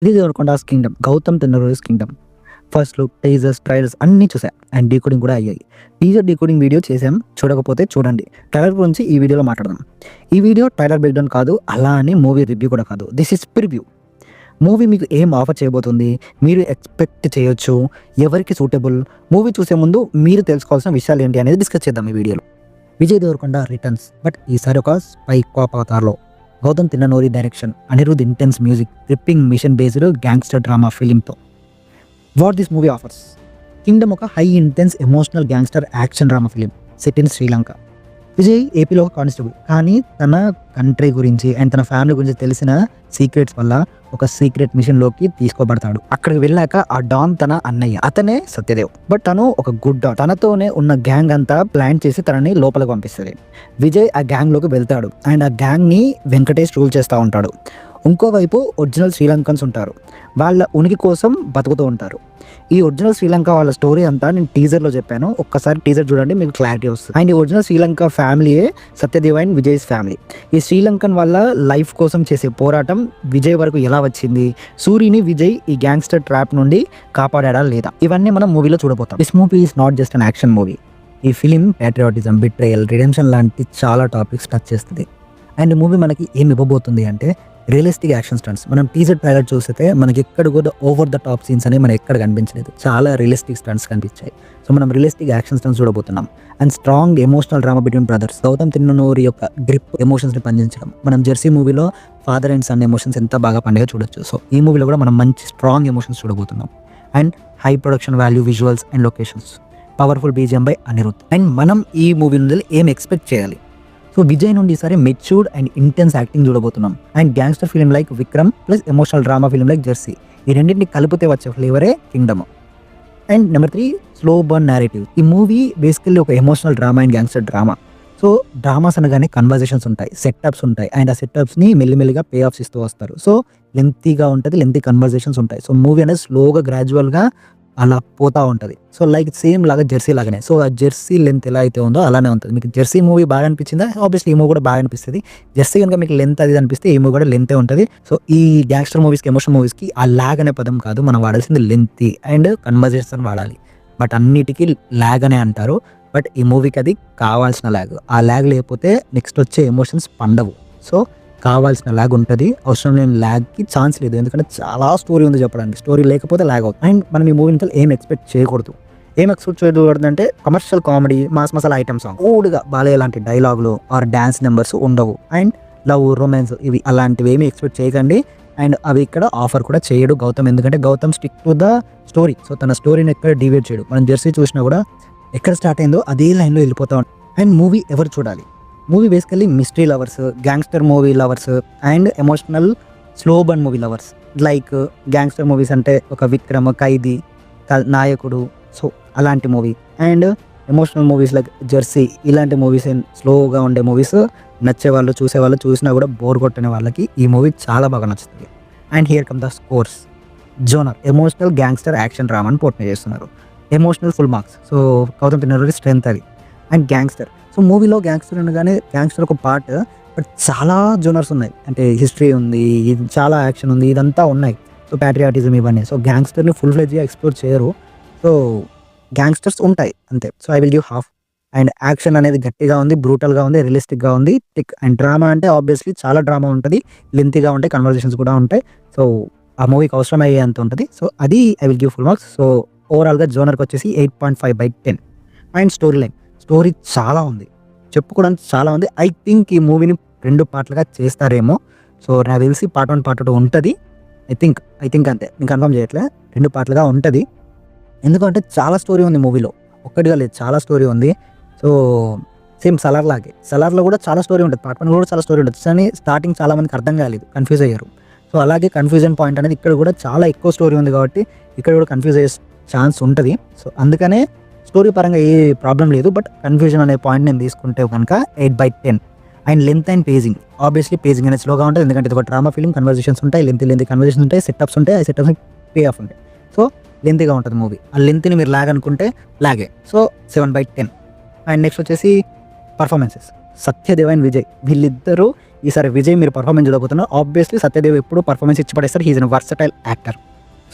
Vijay Deverakonda's Kingdom, Gowtam Tinnanuri's Kingdom first look, teasers, trailers అన్నీ చూసా and decoding కూడా అయ్యాయి. టీజర్ డీకోడింగ్ వీడియో చేసాం, చూడకపోతే చూడండి. ట్రైలర్ గురించి ఈ వీడియోలో మాట్లాడదాం. ఈ వీడియో ట్రైలర్ బ్రేక్డౌన్ కాదు, అలా అని మూవీ రివ్యూ కూడా కాదు. This is preview. మూవీ మీకు ఏం ఆఫర్ చేయబోతుంది, మీరు ఎక్స్పెక్ట్ చేయొచ్చు, ఎవరికి సూటబుల్, మూవీ చూసే ముందు మీరు తెలుసుకోవాల్సిన విషయాలు ఏంటి అనేది డిస్కస్ చేద్దాం ఈ వీడియోలో. విజయ్ దేవరకొండ రిటర్న్స్, బట్ ఈసారి ఒక స్పై కాప్ అవతార్లో. Gowtam Tinnanuri direction, Anirudh intense music, tripping mission based gangster drama ఫిలింతో. What this movie offers? Kingdom ఒక high intense emotional gangster action drama film set in Sri Lanka. Vijay ఏపీలో ఒక కానిస్టేబుల్, కానీ తన కంట్రీ గురించి అండ్ తన ఫ్యామిలీ గురించి తెలిసిన సీక్రెట్స్ వల్ల ఒక సీక్రెట్ మిషన్లోకి తీసుకోబడతాడు. అక్కడికి వెళ్ళాక ఆ డాన్ తన అన్నయ్య, అతనే సత్యదేవ్. బట్ తను ఒక గుడ్ డాన్. తనతోనే ఉన్న గ్యాంగ్ అంతా ప్లాన్ చేసి తనని లోపలికి పంపిస్తుంది. విజయ్ ఆ గ్యాంగ్లోకి వెళ్తాడు అండ్ ఆ గ్యాంగ్ని వెంకటేష్ రూల్ చేస్తూ ఉంటాడు. ఇంకోవైపు ఒరిజినల్ శ్రీలంకన్స్ ఉంటారు, వాళ్ళ ఉనికి కోసం బతుకుతూ ఉంటారు. ఈ ఒరిజినల్ శ్రీలంక వాళ్ళ స్టోరీ అంతా నేను టీజర్లో చెప్పాను, ఒక్కసారి టీజర్ చూడండి మీకు క్లారిటీ వస్తుంది. అండ్ ఈ ఒరిజినల్ శ్రీలంక ఫ్యామిలీయే సత్యదేవ్ అండ్ విజయ్స్ ఫ్యామిలీ. ఈ శ్రీలంకన్ వాళ్ళ లైఫ్ కోసం చేసే పోరాటం విజయ్ వరకు ఎలా వచ్చింది, సూరిని విజయ్ ఈ గ్యాంగ్స్టర్ ట్రాప్ నుండి కాపాడా లేదా, ఇవన్నీ మనం మూవీలో చూడబోతాం. This movie is not just an action movie. ఈ ఫిలిం ప్యాట్రియాటిజం, బిట్రేయల్, రిడెంప్షన్ లాంటి చాలా టాపిక్స్ టచ్ చేస్తుంది. అండ్ మూవీ మనకి ఏమి ఇవ్వబోతుంది అంటే రియలిస్టిక్ యాక్షన్ స్టంట్స్. మనం టీజర్ ట్రైలర్ చూస్తే మనకి ఎక్కడ కూడా ఓవర్ ద టాప్ సీన్స్ అనేవి మనకి ఎక్కడ కనిపించలేదు, చాలా రియలిస్టిక్ స్టంట్స్ కనిపించాయి. సో మనం రియలిస్టిక్ యాక్షన్ స్టంట్స్ చూడబోతున్నాం. And strong emotional drama between brothers. Gautam Tinnanuri యొక్క గ్రిప్ ఎమోషన్స్ని పండించడం మనం జెర్సీ మూవీలో ఫాదర్ అండ్ సన్ ఎమోషన్స్ ఎంత బాగా పండుగ చూడొచ్చు. సో ఈ మూవీలో కూడా మనం మంచి స్ట్రాంగ్ ఎమోషన్స్ చూడబోతున్నాం. And high production value, visuals and locations, powerful BGM by Anirudh. And మనం ఈ మూవీ నుండి ఏం ఎక్స్పెక్ట్ చేయాలి? సో విజయ్ నుండి ఈసారి మెచ్యూర్డ్ అండ్ ఇంటెన్స్ యాక్టింగ్ చూడబోతున్నాం. And gangster film like Vikram plus emotional drama film like Jersey, ఈ రెండింటిని కలిపితే వచ్చే ఫ్లేవరే Kingdom. And number 3, slow burn narrative. ఈ మూవీ బేసికల్లీ ఒక emotional drama and gangster drama. So dramas అనగానే కన్వర్జేషన్స్ ఉంటాయి, సెటప్స్ ఉంటాయి, అండ్ ఆ సెటప్స్ని మెల్లిమెల్లిగా పే ఆఫ్స్ ఇస్తూ వస్తారు. సో లెంతీగా ఉంటుంది, లెంతీ కన్వర్జేషన్స్ ఉంటాయి. సో మూవీ అనేది స్లోగా గ్రాడ్యువల్గా అలా పోతూ ఉంటుంది. సో లైక్ సేమ్ లాగా జెర్సీ లాగానే. సో ఆ జెర్సీ లెంత్ ఎలా అయితే ఉందో అలానే ఉంటుంది. మీకు జెర్సీ మూవీ బాగా అనిపించిందా? ఆబ్వియస్లీ ఈ మూవీ కూడా బాగా అనిపిస్తుంది. జెర్సీ కనుక మీకు లెంత్ అది అనిపిస్తే ఈ మూవీ కూడా లెంతే ఉంటుంది. సో ఈ గ్యాంగ్స్టర్ మూవీస్కి, ఎమోషనల్ మూవీస్కి ఆ ల్యాగ్ అనే పదం కాదు, మనం వాడాల్సింది లెంతీ అండ్ కన్వర్జేషన్ వాడాలి. బట్ అన్నిటికీ ల్యాగ్ అనే అంటారు. బట్ ఈ మూవీకి అది కావాల్సిన ల్యాగ్. ఆ ల్యాగ్ లేకపోతే నెక్స్ట్ వచ్చే ఎమోషన్స్ పండవు. సో కావాల్సిన ల్యాగ్ ఉంటుంది, అవసరం లేని ల్యాగ్కి ఛాన్స్ లేదు. ఎందుకంటే చాలా స్టోరీ ఉంది చెప్పడానికి, స్టోరీ లేకపోతే ల్యాగ్ అవుతుంది. అండ్ మనం ఈ మూవీ నుంచి ఏం ఎక్స్పెక్ట్ చేయకూడదు. ఏం ఎక్స్పెక్ట్ చేయకూడదు అంటే commercial comedy, mass masala item song, ఓడుగా బాలయ్య లాంటి డైలాగులు ఆర్ డ్యాన్స్ నెంబర్స్ ఉండవు. అండ్ లవ్, రొమాన్స్ ఇవి అలాంటివి ఏమి ఎక్స్పెక్ట్ చేయకండి. అండ్ అవి ఇక్కడ ఆఫర్ కూడా చేయడు గౌతమ్, ఎందుకంటే Gautam stick to the story. So తన స్టోరీని ఎక్కడ డివైడ్ చేయడు. మనం జెర్సీ చూసినా కూడా ఎక్కడ స్టార్ట్ అయిందో అదే లైన్లో వెళ్ళిపోతా ఉంటాం. అండ్ మూవీ ఎవరు చూడాలి? Movie basically mystery lovers, gangster movie lovers and emotional slow burn movie lovers. Like gangster movies అంటే ఒక విక్రమ్, ఖైదీ, నాయకుడు, సో అలాంటి movie. And emotional movies like Jersey, ఇలాంటి మూవీస్ స్లోగా ఉండే మూవీస్ నచ్చేవాళ్ళు, చూసేవాళ్ళు, చూసినా కూడా బోర్ కొట్టనే వాళ్ళకి ఈ మూవీ చాలా బాగా నచ్చుతుంది. And here come the scores. Genre emotional gangster action drama అని పోర్ట్రే చేస్తున్నారు. Emotional full marks. So Gautam Tinnanuri strength అది. అండ్ గ్యాంగ్స్టర్, సో మూవీలో గ్యాంగ్స్టర్ అనగానే గ్యాంగ్స్టర్ ఒక పార్ట్, బట్ చాలా జోనర్స్ ఉన్నాయి. అంటే హిస్టరీ ఉంది, చాలా యాక్షన్ ఉంది, ఇదంతా ఉన్నాయి. సో ప్యాట్రియాటిజం ఇవన్నీ. సో గ్యాంగ్స్టర్ని ఫుల్ ఫ్లెడ్జ్గా ఎక్స్ప్లోర్ చేయరు. సో గ్యాంగ్స్టర్స్ ఉంటాయి అంతే. So I will give half. And action అనేది గట్టిగా ఉంది, బ్రూటల్గా ఉంది, రియలిస్టిక్గా ఉంది, టిక్. అండ్ డ్రామా అంటే ఆబ్వియస్లీ చాలా డ్రామా ఉంటుంది, లెంతీగా ఉంటాయి, కన్వర్జేషన్స్ కూడా ఉంటాయి. సో ఆ మూవీకి అవసరం అయ్యేంత ఉంటుంది. సో అది I will give full marks. So ఓవరాల్గా జోనర్కి వచ్చేసి 8.5/10. అండ్ స్టోరీ లైన్, స్టోరీ చాలా ఉంది, చెప్పుకోవడానికి చాలా ఉంది. ఐ థింక్ ఈ మూవీని 2 పార్ట్లుగా చేస్తారేమో. సో నాకు తెలిసి పార్ట్ 1, పార్ట్ 2 ఉంటుంది. ఐ థింక్ అంతే, నేను కన్ఫర్మ్ చేయట్లే. 2 పార్ట్లుగా ఉంటుంది, ఎందుకంటే చాలా స్టోరీ ఉంది మూవీలో, ఒక్కటిగా లేదు, చాలా స్టోరీ ఉంది. సో సేమ్ సలార్ లాగే, సలార్లో కూడా చాలా స్టోరీ ఉంటుంది, పార్ట్ 1 కూడా చాలా స్టోరీ ఉంటుంది. కానీ స్టార్టింగ్ చాలా మందికి అర్థం కాలేదు, కన్ఫ్యూజ్ అయ్యారు. సో అలాగే కన్ఫ్యూజన్ పాయింట్ అనేది ఇక్కడ కూడా చాలా ఎక్కువ స్టోరీ ఉంది కాబట్టి ఇక్కడ కూడా కన్ఫ్యూజ్ అయ్యే ఛాన్స్ ఉంటుంది. సో అందుకనే స్టోరీ పరంగా ఏ ప్రాబ్లం లేదు, బట్ కన్ఫ్యూజన్ అనే పాయింట్ నేను తీసుకుంటే కనుక 8/10. And length and paging, obviously paging అనేది స్లోగా ఉంటుంది, ఎందుకంటే ఇది ఒక డ్రామా ఫిలిం, కన్వర్జేషన్స్ ఉంటాయి, లెంతీ కన్వర్జేషన్స్ ఉంటాయి, సెటప్స్ ఉంటాయి, ఆ సెటప్స్ పే ఆఫ్ ఉంటాయి. సో లెంతీగా ఉంటుంది మూవీ. ఆ లెంత్ని మీరు లాగ్ అనుకుంటే లాగే. సో 7/10. అండ్ నెక్స్ట్ వచ్చేసి పర్ఫార్మెన్సెస్. సత్యదేవ్ అండ్ విజయ్ వీళ్ళిద్దరూ ఈసారి విజయ్ మీరు పర్ఫార్మెన్స్ చూడబోతున్నారు. ఆబ్వియస్లీ సత్యదేవ్ ఎప్పుడు పర్ఫార్మెన్స్ ఇచ్చి పడేస్తారు. హీఈస్ ఎ వర్సటైల్ యాక్టర్.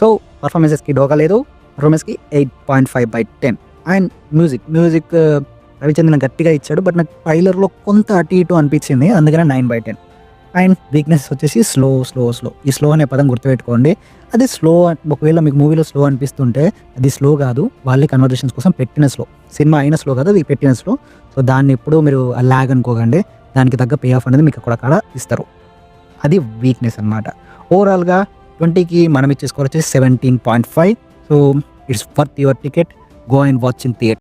సో పర్ఫార్మెన్సెస్కి డోకా లేదు. పర్ఫార్మెన్స్కి 8.5/10. అండ్ మ్యూజిక్ రవిచంద్రన్ గట్టిగా ఇచ్చాడు. బట్ నాకు ట్రైలర్లో కొంత అటు ఇటు అనిపించింది. అందుకనే 9/10. అండ్ వీక్నెస్ వచ్చేసి స్లో. ఈ స్లో అనే పదం గుర్తుపెట్టుకోండి. అది స్లో ఒకవేళ మీకు మూవీలో స్లో అనిపిస్తుంటే అది స్లో కాదు, వాళ్ళే కన్వర్జేషన్స్ కోసం పెట్టిన స్లో. సినిమా అయిన స్లో కాదు, అది పెట్టిన స్లో. సో దాన్ని ఎప్పుడు మీరు లాగ్ అనుకోకండి. దానికి తగ్గ పే ఆఫ్ అనేది మీకు అక్కడ ఇస్తారు. అది వీక్నెస్ అనమాట. ఓవరాల్గా 20కి మనం ఇచ్చే స్కోర్ వచ్చేసి 17.5. So it's worth your ticket. Go and watch in theatre.